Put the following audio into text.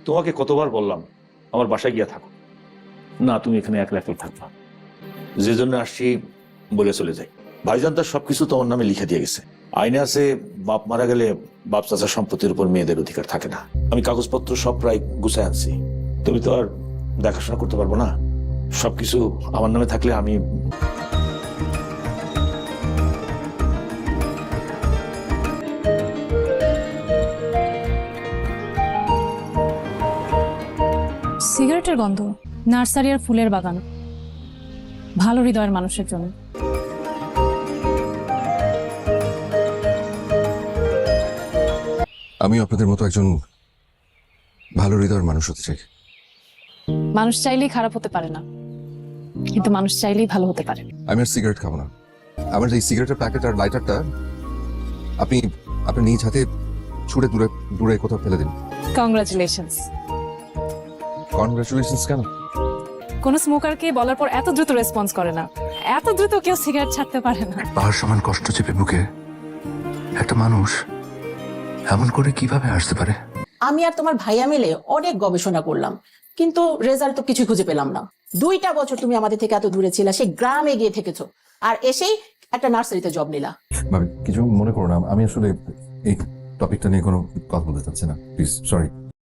তোমাকে কতবার বললাম আমার বাসায় গিয়া থাকো, না তুমি এখানে একলা একলা থাকবা। যে জন্য আসছি বলে চলে যাই। ভাইজান তার সবকিছু তোমার নামে লিখে দিয়ে গেছে। আইনে আছে বাপ মারা গেলে বাপ চাচার সম্পত্তির উপর মেয়েদের অধিকার থাকে না। আমি কাগজপত্র সব প্রায় গুছায় আনছি। তুমি তো আর দেখাশোনা করতে পারবো না, সবকিছু আমার নামে থাকলে আমি সিগারেটের গন্ধ, নার্সারি আর ফুলের বাগান, ভালো হৃদয়ের মানুষের জন্য। আমি আপনাদের মতো একজন ভালো হৃদয়ের মানুষ হতে চাই। মানুষ চাইলেই খারাপ হতে পারে না, কিন্তু মানুষ চাইলেই ভালো হতে পারে। আমি আর সিগারেট খাবো না। আমার এই সিগারেটের প্যাকেট আর লাইটারটা আপনি আপনার নিজ হাতে ছুঁড়ে দূরে দূরে কোথাও ফেলে দিন। কংগ্রাচুলেশনস। কনগ্রাচুলেশনস কেন? কোন স্মোকারকে বলার পর এত দ্রুত রেসপন্স করে না, এত দ্রুত কেউ সিগারেট ছাড়তে পারে না। পাহাড় সমান কষ্ট চেপে বুকে একটা মানুষ এমন করে কিভাবে আসতে পারে? আমি আর তোমার ভাইয়া মিলে অনেক গবেষণা করলাম, কিন্তু রেজাল্ট তো কিছু খুঁজে পেলাম না। 2টা বছর তুমি আমাদের থেকে এত দূরে ছিলা, সেই গ্রামে গিয়ে থেকেছো, আর এসেই একটা নার্সারিতে জব নিলা। ভাবি কিছু মনে করো না, আমি আসলে এই টপিকটা নিয়ে কোনো কথা বলতে চাচ্ছি না, প্লিজ সরি।